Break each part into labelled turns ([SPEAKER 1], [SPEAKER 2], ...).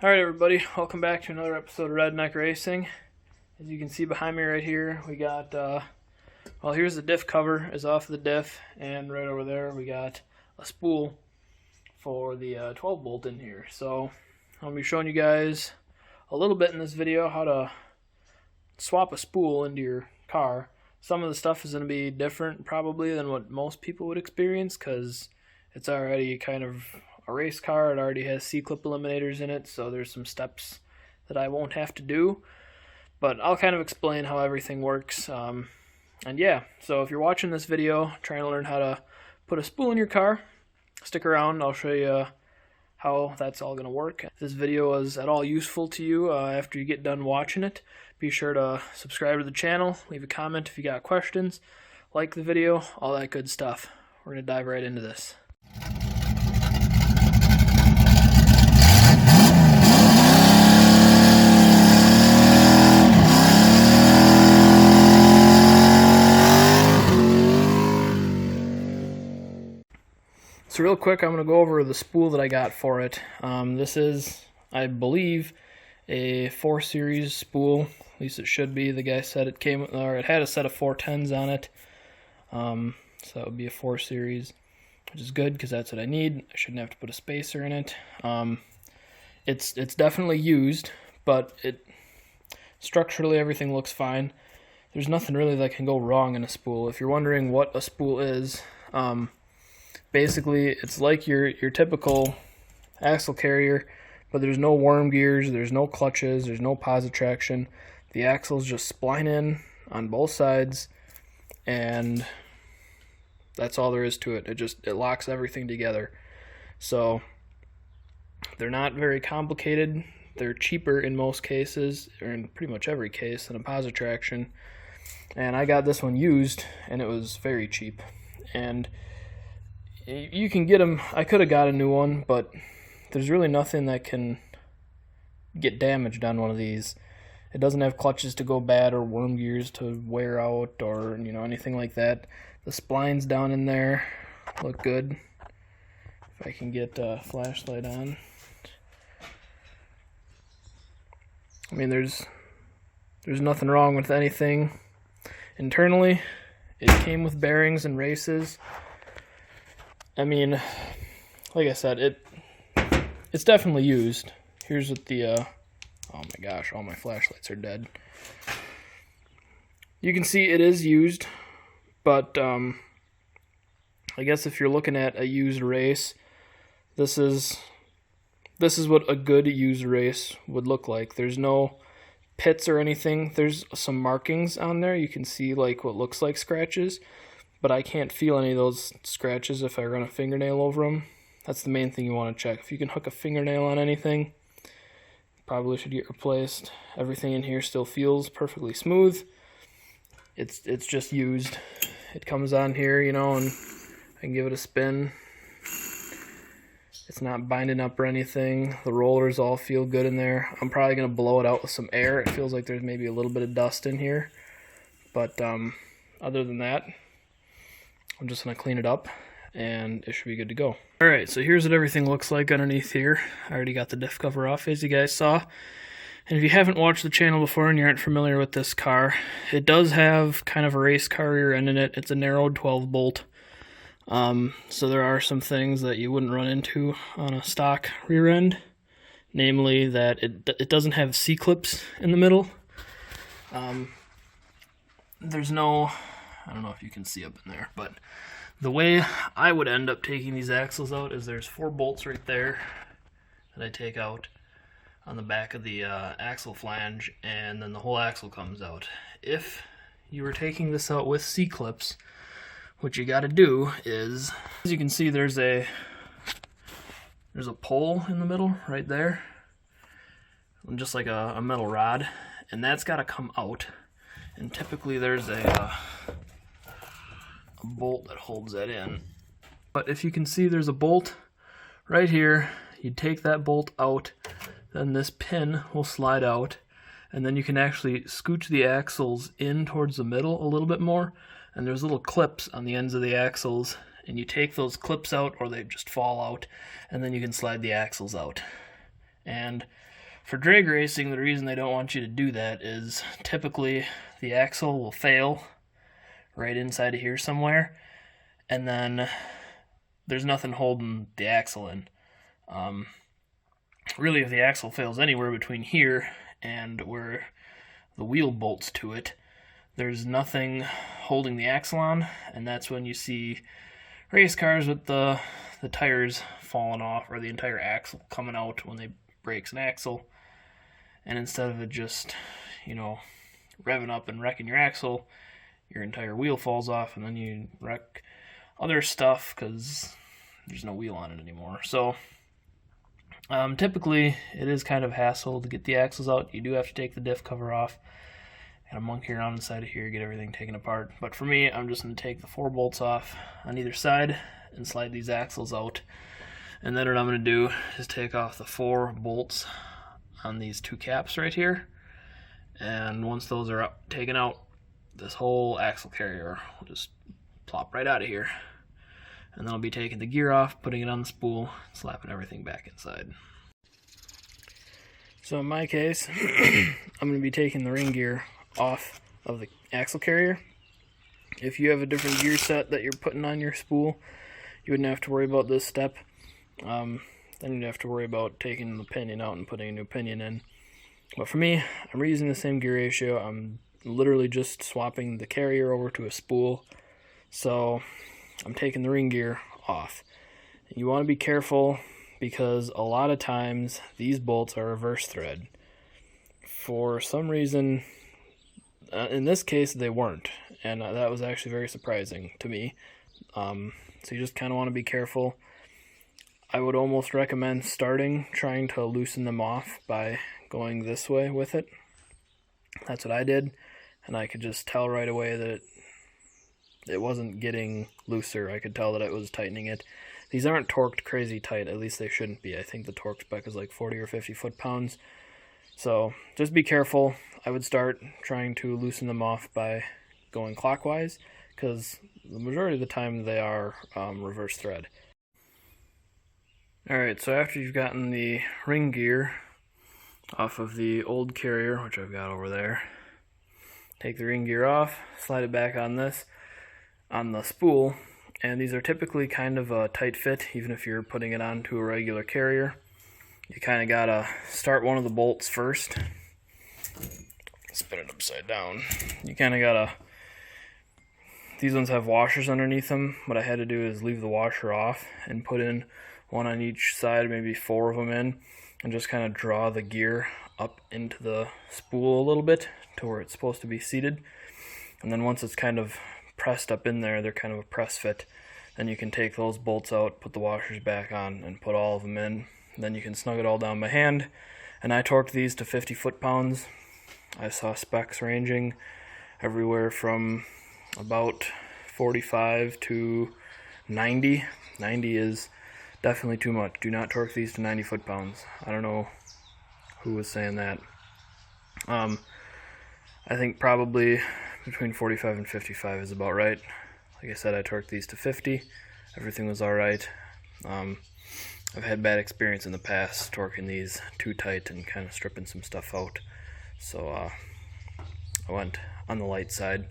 [SPEAKER 1] Alright everybody, welcome back to another episode of Redneck Racing. As you can see behind me right here, we got, well, here's the diff cover is off the diff, and right over there we got a spool for the 12 bolt in here. So I'll be showing you guys a little bit in this video how to swap a spool into your car. Some of the stuff is going to be different probably than what most people would experience because it's already kind of a race car. It already has C-clip eliminators in it, so there's some steps that I won't have to do. But I'll kind of explain how everything works. And yeah, so if you're watching this video, trying to learn how to put a spool in your car, stick around. I'll show you how that's all going to work. If this video is at all useful to you after you get done watching it, be sure to subscribe to the channel, leave a comment if you got questions, like the video, all that good stuff. We're going to dive right into this. So real quick, I'm going to go over the spool that I got for it. This is, I believe, a 4 series spool. At least it should be. The guy said it came, or it had a set of 410s on it. So that would be a 4 series, which is good because that's what I need. I shouldn't have to put a spacer in it. It's definitely used, but structurally everything looks fine. There's nothing really that can go wrong in a spool. If you're wondering what a spool is, basically it's like your typical axle carrier, but there's no worm gears, there's no clutches, there's no positive traction. The axles just spline in on both sides, and that's all there is to it. It locks everything together. So they're not very complicated. They're cheaper in most cases, or in pretty much every case, than a positive traction. And I got this one used, and it was very cheap. And you can get them. I could have got a new one, but there's really nothing that can get damaged on one of these. It doesn't have clutches to go bad or worm gears to wear out or anything like that. The splines down in there look good. If I can get a flashlight on. I mean, there's nothing wrong with anything. Internally, it came with bearings and races. I mean, like I said, it's definitely used. Here's what the, oh my gosh, all my flashlights are dead. You can see it is used, but I guess if you're looking at a used race, this is what a good used race would look like. There's no pits or anything. There's some markings on there. You can see like what looks like scratches, but I can't feel any of those scratches if I run a fingernail over them. That's the main thing you want to check. If you can hook a fingernail on anything, probably should get replaced. Everything in here still feels perfectly smooth. It's just used. It comes on here, and I can give it a spin. It's not binding up or anything. The rollers all feel good in there. I'm probably going to blow it out with some air. It feels like there's maybe a little bit of dust in here. But other than that, I'm just going to clean it up, and it should be good to go. Alright, so here's what everything looks like underneath here. I already got the diff cover off, as you guys saw. And if you haven't watched the channel before and you aren't familiar with this car, it does have kind of a race car rear end in it. It's a narrowed 12 bolt. So there are some things that you wouldn't run into on a stock rear end. Namely that it doesn't have C-clips in the middle. There's no... I don't know if you can see up in there, but the way I would end up taking these axles out is there's 4 bolts right there that I take out on the back of the axle flange, and then the whole axle comes out. If you were taking this out with C-clips, what you got to do is, as you can see, there's a pole in the middle right there, just like a metal rod, and that's got to come out. And typically there's a bolt that holds that in. But if you can see, there's a bolt right here. You take that bolt out, then this pin will slide out, and then you can actually scooch the axles in towards the middle a little bit more, and there's little clips on the ends of the axles, and you take those clips out or they just fall out, and then you can slide the axles out. And And for drag racing, the reason they don't want you to do that is typically the axle will fail right inside of here somewhere, and then there's nothing holding the axle in. Really, if the axle fails anywhere between here and where the wheel bolts to it, there's nothing holding the axle on, and that's when you see race cars with the tires falling off, or the entire axle coming out when they breaks an axle. And instead of it just, revving up and wrecking your axle, your entire wheel falls off, and then you wreck other stuff because there's no wheel on it anymore. So typically it is kind of a hassle to get the axles out. You do have to take the diff cover off, kind of monkey around inside of here, get everything taken apart. But for me, I'm just going to take the 4 bolts off on either side and slide these axles out. And then what I'm going to do is take off the 4 bolts on these 2 caps right here. And once those are taken out, this whole axle carrier will just plop right out of here. And then I'll be taking the gear off, putting it on the spool, slapping everything back inside. So in my case, I'm going to be taking the ring gear off of the axle carrier. If you have a different gear set that you're putting on your spool, you wouldn't have to worry about this step. Then you'd have to worry about taking the pinion out and putting a new pinion in. But for me, I'm reusing the same gear ratio. I'm literally just swapping the carrier over to a spool. So I'm taking the ring gear off. You want to be careful because a lot of times these bolts are reverse thread. For some reason, in this case, they weren't. And that was actually very surprising to me. So you just kind of want to be careful. I would almost recommend trying to loosen them off by going this way with it. That's what I did, and I could just tell right away that it wasn't getting looser. I could tell that it was tightening it. These aren't torqued crazy tight, at least they shouldn't be. I think the torque spec is like 40 or 50 foot-pounds. So just be careful. I would start trying to loosen them off by going clockwise, because the majority of the time they are reverse thread. Alright, so after you've gotten the ring gear off of the old carrier, which I've got over there, take the ring gear off, slide it back on the spool, and these are typically kind of a tight fit, even if you're putting it onto a regular carrier. You kind of gotta start one of the bolts first, spin it upside down. You kind of gotta, these ones have washers underneath them. What I had to do is leave the washer off and put in one on each side, maybe 4 of them in, and just kind of draw the gear up into the spool a little bit to where it's supposed to be seated. And then once it's kind of pressed up in there, they're kind of a press fit. Then you can take those bolts out, put the washers back on, and put all of them in. Then you can snug it all down by hand. And I torqued these to 50 foot-pounds. I saw specs ranging everywhere from about 45 to 90. 90 is definitely too much. Do not torque these to 90 foot-pounds. I don't know who was saying that. I think probably between 45 and 55 is about right. Like I said, I torqued these to 50. Everything was alright. I've had bad experience in the past torquing these too tight and kind of stripping some stuff out. So I went on the light side,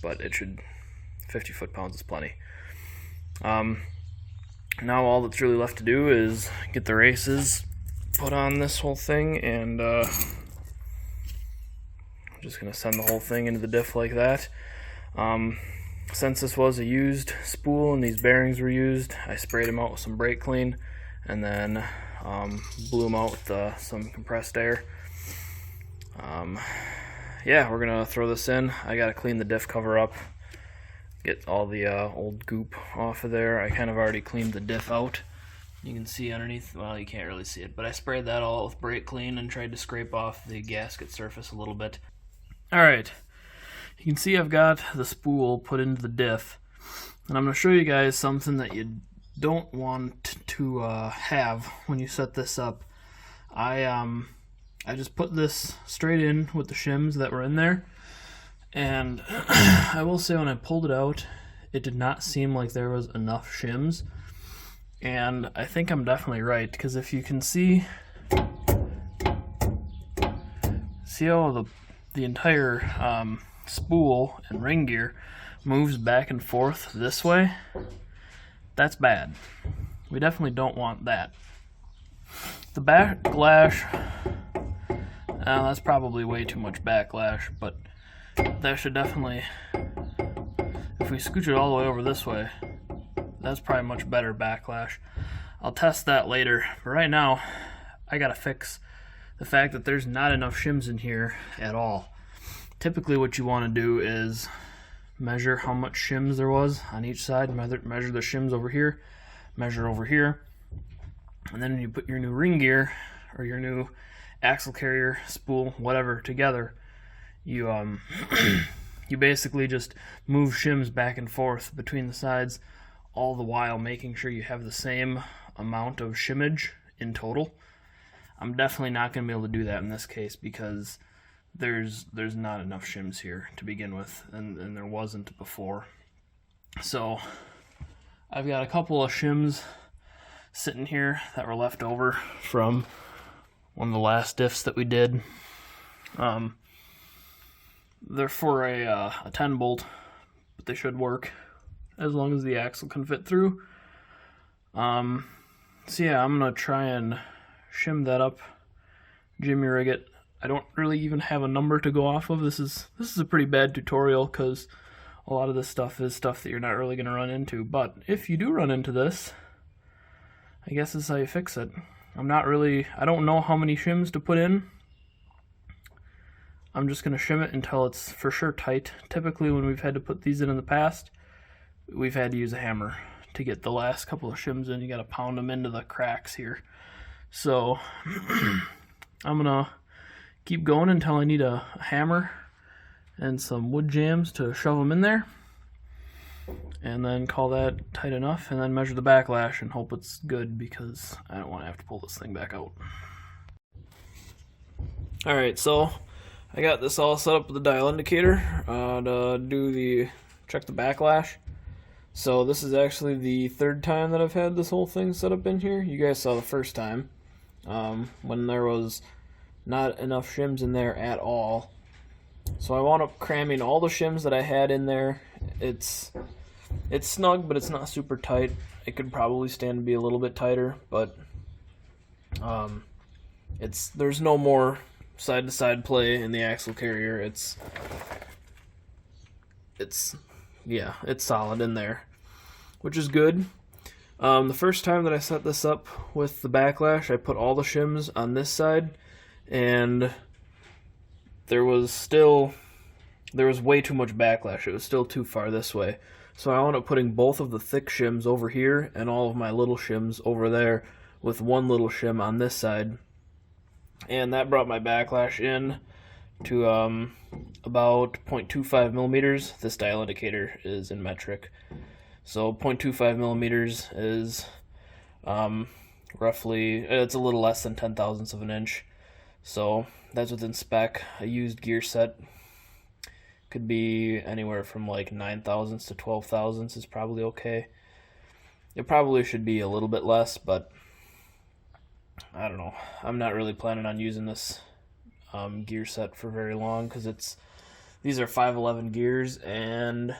[SPEAKER 1] but 50 foot-pounds is plenty. Now all that's really left to do is get the races put on this whole thing, and I'm just going to send the whole thing into the diff like that. Since this was a used spool and these bearings were used, I sprayed them out with some brake clean and then blew them out with some compressed air. Yeah, we're going to throw this in. I got to clean the diff cover up, get all the old goop off of there. I kind of already cleaned the diff out. You can see underneath, well, you can't really see it, but I sprayed that all with brake clean and tried to scrape off the gasket surface a little bit. Alright, you can see I've got the spool put into the diff, and I'm going to show you guys something that you don't want to have when you set this up. I just put this straight in with the shims that were in there, and I will say when I pulled it out, it did not seem like there was enough shims, and I think I'm definitely right, because if you can see see how the entire spool and ring gear moves back and forth this way? That's bad. We definitely don't want that. The backlash, that's probably way too much backlash, but that should definitely, if we scooch it all the way over this way, that's probably much better backlash. I'll test that later, but right now I gotta fix the fact that there's not enough shims in here at all. Typically what you want to do is measure how much shims there was on each side, measure the shims over here, measure over here, and then when you put your new ring gear or your new axle carrier, spool, whatever together, you you basically just move shims back and forth between the sides, all the while making sure you have the same amount of shimmage in total. I'm definitely not going to be able to do that in this case because there's not enough shims here to begin with, and there wasn't before. So I've got a couple of shims sitting here that were left over from one of the last diffs that we did. They're for a 10 bolt, but they should work as long as the axle can fit through. So yeah, I'm gonna try and shim that up, jimmy rig it. I don't really even have a number to go off of. This is a pretty bad tutorial because a lot of this stuff is stuff that you're not really gonna run into. But if you do run into this, I guess this is how you fix it. I don't know how many shims to put in. I'm just gonna shim it until it's for sure tight. Typically when we've had to put these in the past, we've had to use a hammer to get the last couple of shims in. You gotta pound them into the cracks here. So I'm gonna keep going until I need a hammer and some wood jams to shove them in there, and then call that tight enough, and then measure the backlash and hope it's good because I don't want to have to pull this thing back out. Alright, so I got this all set up with the dial indicator to check the backlash. So this is actually the third time that I've had this whole thing set up in here. You guys saw the first time when there was not enough shims in there at all. So I wound up cramming all the shims that I had in there. It's snug, but it's not super tight. It could probably stand to be a little bit tighter, but there's no more side-to-side play in the axle carrier. It's solid in there, which is good. The first time that I set this up with the backlash, I put all the shims on this side, and there was way too much backlash. It was still too far this way. So I wound up putting both of the thick shims over here and all of my little shims over there with one little shim on this side. And that brought my backlash in to about 0.25 millimeters. This dial indicator is in metric. So 0.25 millimeters is roughly, it's a little less than 10 thousandths of an inch. So that's within spec. A used gear set could be anywhere from like 9 thousandths to 12 thousandths is probably okay. It probably should be a little bit less, but I don't know. I'm not really planning on using this gear set for very long because these are 511 gears, and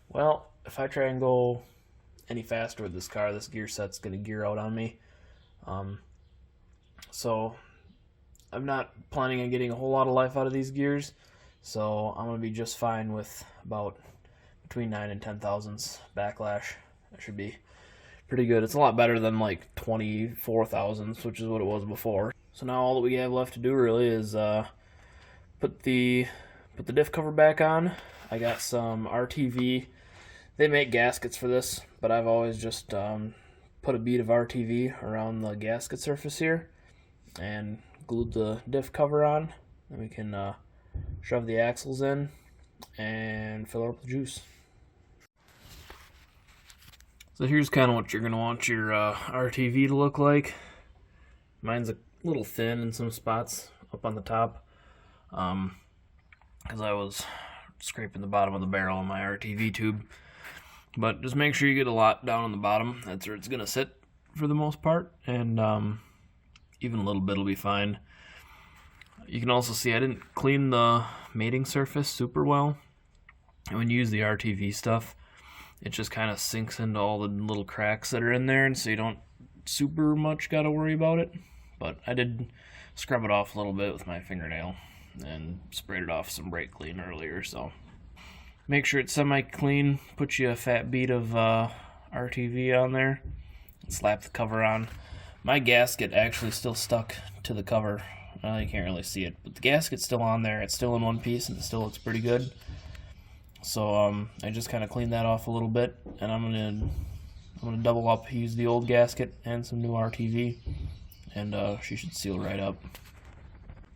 [SPEAKER 1] well, if I try and go any faster with this car, this gear set's going to gear out on me. So I'm not planning on getting a whole lot of life out of these gears, so I'm going to be just fine with about between 9 and 10 thousandths backlash. That should be pretty good. It's a lot better than like 24 thousandths, which is what it was before. So now all that we have left to do really is put the diff cover back on. I got some RTV. They make gaskets for this, but I've always just put a bead of RTV around the gasket surface here and glued the diff cover on. Then we can shove the axles in and fill it up with juice. So here's kind of what you're going to want your RTV to look like. Mine's a little thin in some spots up on the top because I was scraping the bottom of the barrel on my RTV tube. But just make sure you get a lot down on the bottom. That's where it's going to sit for the most part, and even a little bit will be fine. You can also see I didn't clean the mating surface super well. And when you use the RTV stuff, it just kind of sinks into all the little cracks that are in there, and so you don't super much got to worry about it. But I did scrub it off a little bit with my fingernail and sprayed it off some brake clean earlier, so make sure it's semi-clean. Put you a fat bead of RTV on there and slap the cover on. My gasket actually still stuck to the cover. You can't really see it, but the gasket's still on there. It's still in one piece and it still looks pretty good. So I just kind of cleaned that off a little bit, and I'm gonna double up, use the old gasket and some new RTV, and she should seal right up.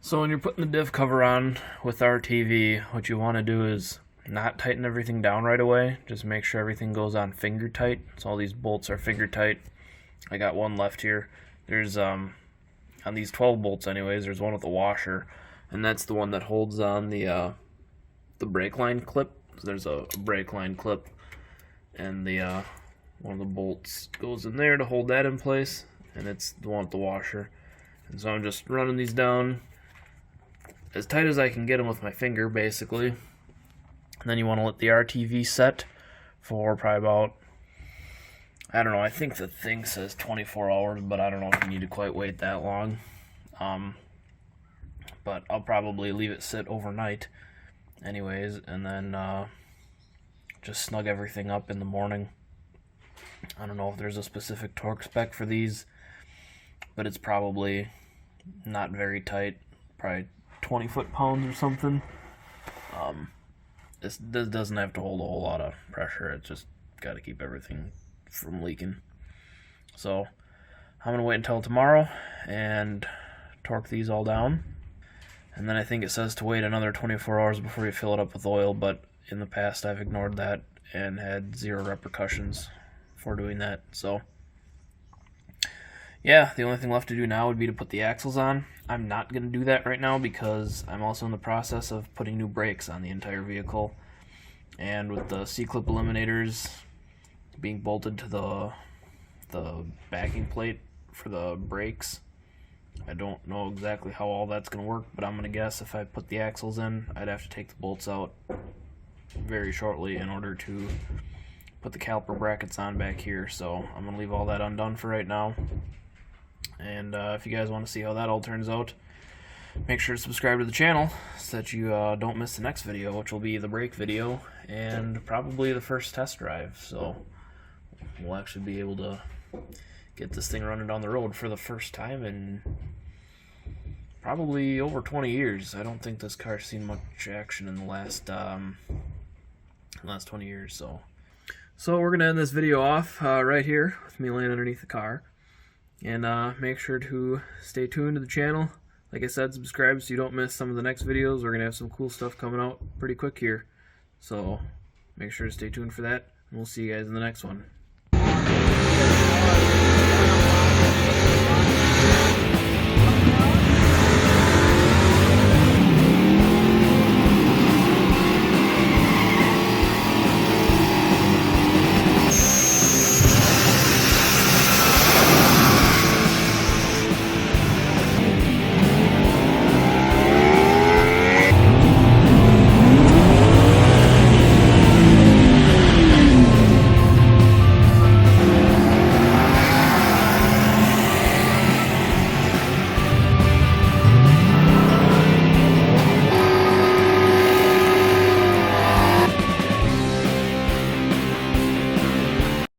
[SPEAKER 1] So when you're putting the diff cover on with RTV, what you want to do is not tighten everything down right away. Just make sure everything goes on finger tight. So all these bolts are finger tight. I got one left here. There's on these 12 bolts anyways, there's one with a washer, and that's the one that holds on the brake line clip. So there's a brake line clip, and the one of the bolts goes in there to hold that in place, and it's the one with the washer. And so I'm just running these down as tight as I can get them with my finger, basically. And then you want to let the RTV set for probably about, I don't know, I think the thing says 24 hours, but I don't know if you need to quite wait that long. But I'll probably leave it sit overnight anyways, and then just snug everything up in the morning. I don't know if there's a specific torque spec for these, but it's probably not very tight, probably 20 foot-pounds or something. This doesn't have to hold a whole lot of pressure. It's just got to keep everything from leaking. So I'm going to wait until tomorrow and torque these all down. And then I think it says to wait another 24 hours before you fill it up with oil, but in the past I've ignored that and had zero repercussions for doing that. So yeah, the only thing left to do now would be to put the axles on. I'm not going to do that right now because I'm also in the process of putting new brakes on the entire vehicle. And with the C-clip eliminators being bolted to the backing plate for the brakes, I don't know exactly how all that's going to work, but I'm going to guess if I put the axles in, I'd have to take the bolts out very shortly in order to put the caliper brackets on back here. So I'm going to leave all that undone for right now. And if you guys want to see how that all turns out, make sure to subscribe to the channel so that you don't miss the next video, which will be the brake video and probably the first test drive. So we'll actually be able to get this thing running down the road for the first time in probably over 20 years. I don't think this car's seen much action in the last 20 years. So we're gonna end this video off right here with me laying underneath the car. And make sure to stay tuned to the channel. Like I said, subscribe so you don't miss some of the next videos. We're gonna have some cool stuff coming out pretty quick here. So make sure to stay tuned for that, and we'll see you guys in the next one.